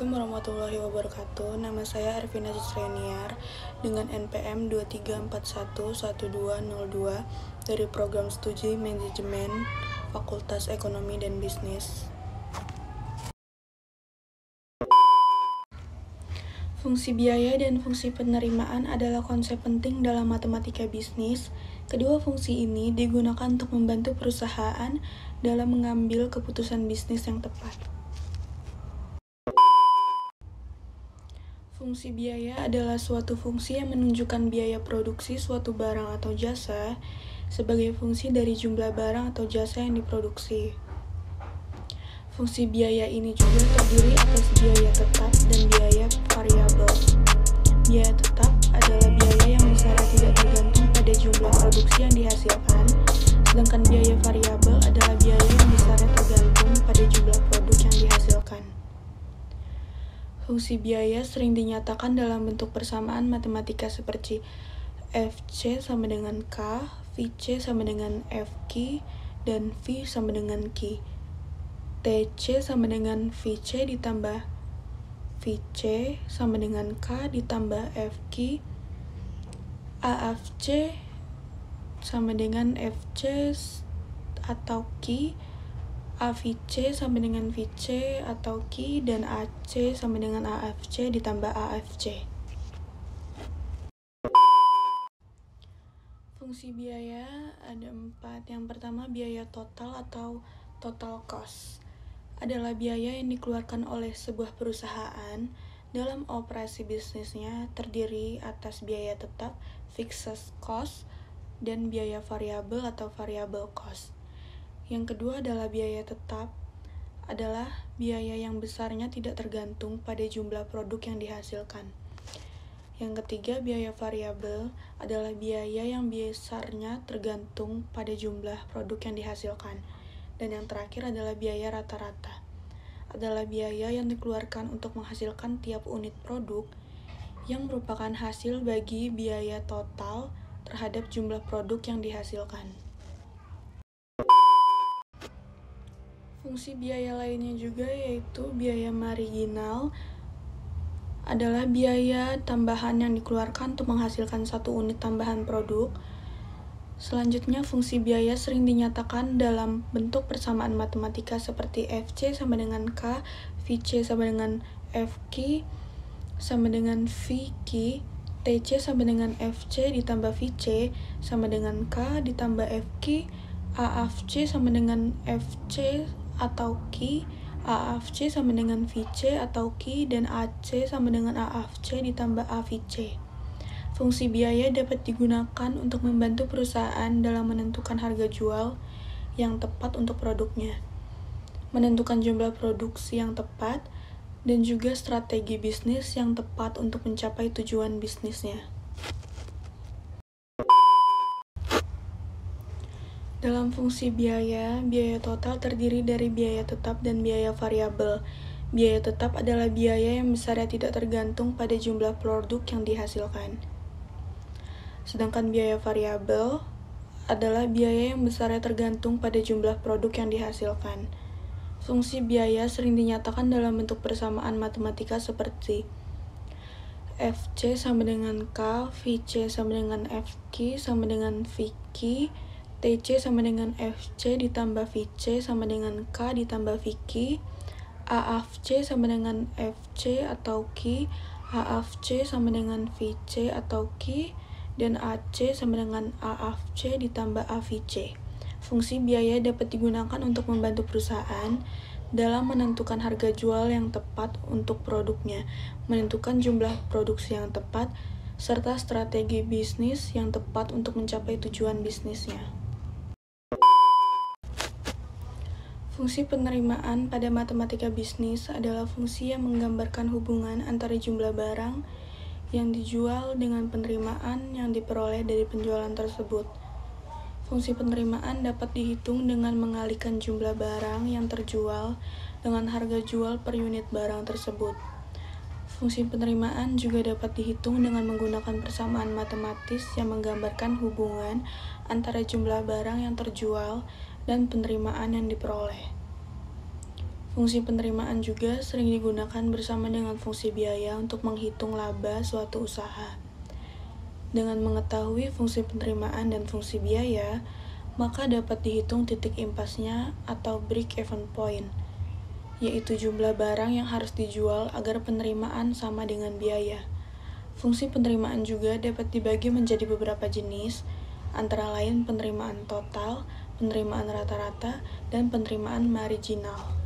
Assalamualaikum warahmatullahi wabarakatuh. Nama saya Arvina Cisreniar dengan NPM 23411202 dari Program Studi Manajemen Fakultas Ekonomi dan Bisnis. Fungsi biaya dan fungsi penerimaan adalah konsep penting dalam matematika bisnis. Kedua fungsi ini digunakan untuk membantu perusahaan dalam mengambil keputusan bisnis yang tepat. Fungsi biaya adalah suatu fungsi yang menunjukkan biaya produksi suatu barang atau jasa sebagai fungsi dari jumlah barang atau jasa yang diproduksi. Fungsi biaya ini juga terdiri atas biaya tetap dan biaya variabel. Biaya tetap adalah biaya yang besarnya tidak tergantung pada jumlah produksi yang dihasilkan, sedangkan biaya variabel adalah biaya yang besarnya tergantung pada jumlah produk yang dihasilkan. Fungsi biaya sering dinyatakan dalam bentuk persamaan matematika seperti Fc sama dengan K, Vc sama dengan Fq, dan V sama dengan Q. Tc sama dengan Vc ditambah Vc sama dengan K ditambah Fq. AFC sama dengan Fc atau Q. AVC sama dengan VC atau Q, dan AC sama dengan AFC ditambah AFC. Fungsi biaya ada 4. Yang pertama, biaya total atau total cost adalah biaya yang dikeluarkan oleh sebuah perusahaan dalam operasi bisnisnya, terdiri atas biaya tetap, fixed cost, dan biaya variabel atau variable cost. Yang kedua adalah biaya tetap, adalah biaya yang besarnya tidak tergantung pada jumlah produk yang dihasilkan. Yang ketiga, biaya variabel adalah biaya yang besarnya tergantung pada jumlah produk yang dihasilkan. Dan yang terakhir adalah biaya rata-rata, adalah biaya yang dikeluarkan untuk menghasilkan tiap unit produk yang merupakan hasil bagi biaya total terhadap jumlah produk yang dihasilkan. Fungsi biaya lainnya juga yaitu biaya marginal, adalah biaya tambahan yang dikeluarkan untuk menghasilkan satu unit tambahan produk. Selanjutnya, fungsi biaya sering dinyatakan dalam bentuk persamaan matematika seperti Fc sama dengan K, Vc sama dengan Fq, sama dengan Vq, Tc sama dengan Fc ditambah Vc sama dengan K ditambah Fq, AFC sama dengan Fc atau Q, AFC sama dengan Vc atau Q, dan AC sama dengan AFC ditambah AVC. Fungsi biaya dapat digunakan untuk membantu perusahaan dalam menentukan harga jual yang tepat untuk produknya, menentukan jumlah produksi yang tepat, dan juga strategi bisnis yang tepat untuk mencapai tujuan bisnisnya. Dalam fungsi biaya, biaya total terdiri dari biaya tetap dan biaya variabel. Biaya tetap adalah biaya yang besarnya tidak tergantung pada jumlah produk yang dihasilkan. Sedangkan biaya variabel adalah biaya yang besarnya tergantung pada jumlah produk yang dihasilkan. Fungsi biaya sering dinyatakan dalam bentuk persamaan matematika seperti Fc sama dengan K, Vc sama dengan Fq sama dengan Vq, Tc sama dengan Fc ditambah Vc sama dengan K ditambah Vq, AFC sama dengan Fc atau Q, AFC sama dengan Vc atau Q, dan AC sama dengan AFC ditambah AVC. Fungsi biaya dapat digunakan untuk membantu perusahaan dalam menentukan harga jual yang tepat untuk produknya, menentukan jumlah produksi yang tepat, serta strategi bisnis yang tepat untuk mencapai tujuan bisnisnya. Fungsi penerimaan pada matematika bisnis adalah fungsi yang menggambarkan hubungan antara jumlah barang yang dijual dengan penerimaan yang diperoleh dari penjualan tersebut. Fungsi penerimaan dapat dihitung dengan mengalihkan jumlah barang yang terjual dengan harga jual per unit barang tersebut. Fungsi penerimaan juga dapat dihitung dengan menggunakan persamaan matematis yang menggambarkan hubungan antara jumlah barang yang terjual dan penerimaan yang diperoleh. Fungsi penerimaan juga sering digunakan bersama dengan fungsi biaya untuk menghitung laba suatu usaha. Dengan mengetahui fungsi penerimaan dan fungsi biaya, maka dapat dihitung titik impasnya atau break-even point, yaitu jumlah barang yang harus dijual agar penerimaan sama dengan biaya. Fungsi penerimaan juga dapat dibagi menjadi beberapa jenis, antara lain penerimaan total, penerimaan rata-rata, dan penerimaan marginal.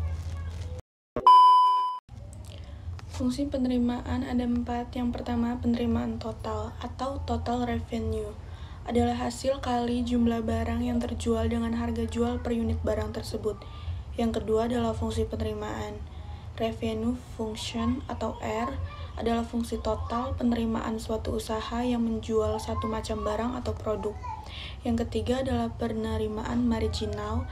Fungsi penerimaan ada 4. Yang pertama, penerimaan total atau total revenue adalah hasil kali jumlah barang yang terjual dengan harga jual per unit barang tersebut. Yang kedua adalah fungsi penerimaan. Revenue function atau R adalah fungsi total penerimaan suatu usaha yang menjual satu macam barang atau produk. Yang ketiga adalah penerimaan marginal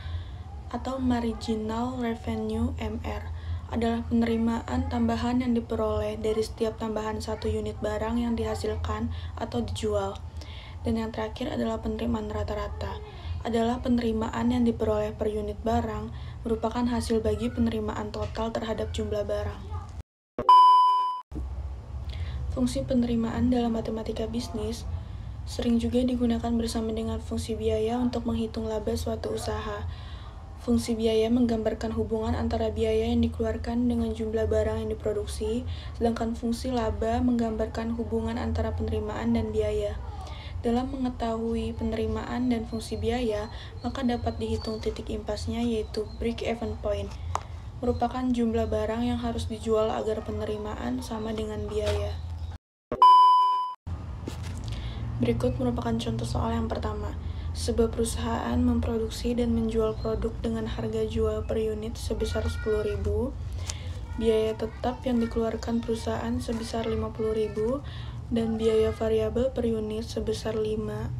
atau marginal revenue MR adalah penerimaan tambahan yang diperoleh dari setiap tambahan satu unit barang yang dihasilkan atau dijual. Dan yang terakhir adalah penerimaan rata-rata, adalah penerimaan yang diperoleh per unit barang, merupakan hasil bagi penerimaan total terhadap jumlah barang. Fungsi penerimaan dalam matematika bisnis sering juga digunakan bersama dengan fungsi biaya untuk menghitung laba suatu usaha. Fungsi biaya menggambarkan hubungan antara biaya yang dikeluarkan dengan jumlah barang yang diproduksi, sedangkan fungsi laba menggambarkan hubungan antara penerimaan dan biaya. Dalam mengetahui penerimaan dan fungsi biaya, maka dapat dihitung titik impasnya, yaitu break-even point, merupakan jumlah barang yang harus dijual agar penerimaan sama dengan biaya. Berikut merupakan contoh soal yang pertama. Sebuah perusahaan memproduksi dan menjual produk dengan harga jual per unit sebesar 10.000. Biaya tetap yang dikeluarkan perusahaan sebesar 50.000 dan biaya variabel per unit sebesar 5.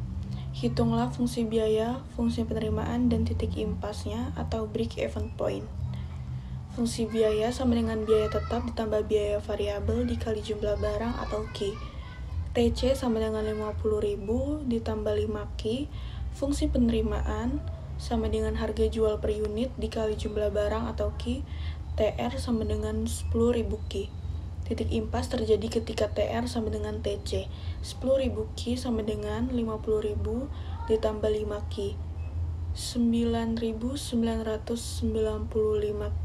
Hitunglah fungsi biaya, fungsi penerimaan, dan titik impasnya atau break-even point. Fungsi biaya sama dengan biaya tetap ditambah biaya variabel dikali jumlah barang atau Q. TC sama dengan 50.000 ditambah 5Q. Fungsi penerimaan sama dengan harga jual per unit dikali jumlah barang atau Q. TR sama dengan 10.000 Q. Titik impas terjadi ketika TR sama dengan TC. 10.000 Q sama dengan 50.000 ditambah 5Q. 9.995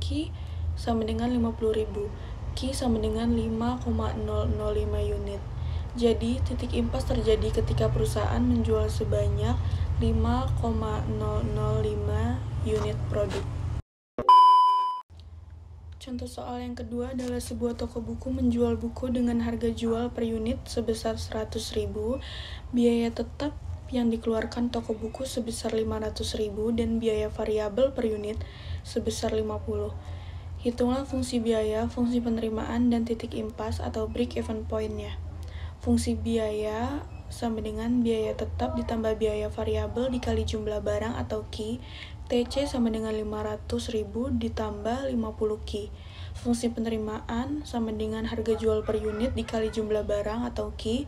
Q sama dengan 50.000. Q sama dengan 5,005 unit. Jadi, titik impas terjadi ketika perusahaan menjual sebanyak 5,005 unit produk. Contoh soal yang kedua adalah sebuah toko buku menjual buku dengan harga jual per unit sebesar 100.000, biaya tetap yang dikeluarkan toko buku sebesar 500.000 dan biaya variabel per unit sebesar 50. Hitunglah fungsi biaya, fungsi penerimaan, dan titik impas atau break-even point-nya. Fungsi biaya sama dengan biaya tetap ditambah biaya variabel dikali jumlah barang atau Q. TC sama dengan 500.000 ditambah 50Q. Fungsi penerimaan sama dengan harga jual per unit dikali jumlah barang atau Q.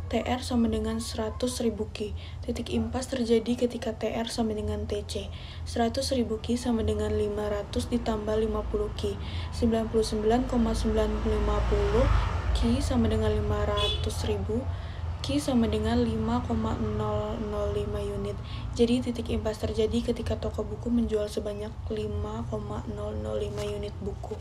TR sama dengan 100.000 Q. Titik impas terjadi ketika TR sama dengan TC. 100.000 Q sama dengan 500 ditambah 50Q. 99,950 Q sama dengan 500.000. Q sama dengan 5,005 unit. Jadi titik impas terjadi ketika toko buku menjual sebanyak 5,005 unit buku.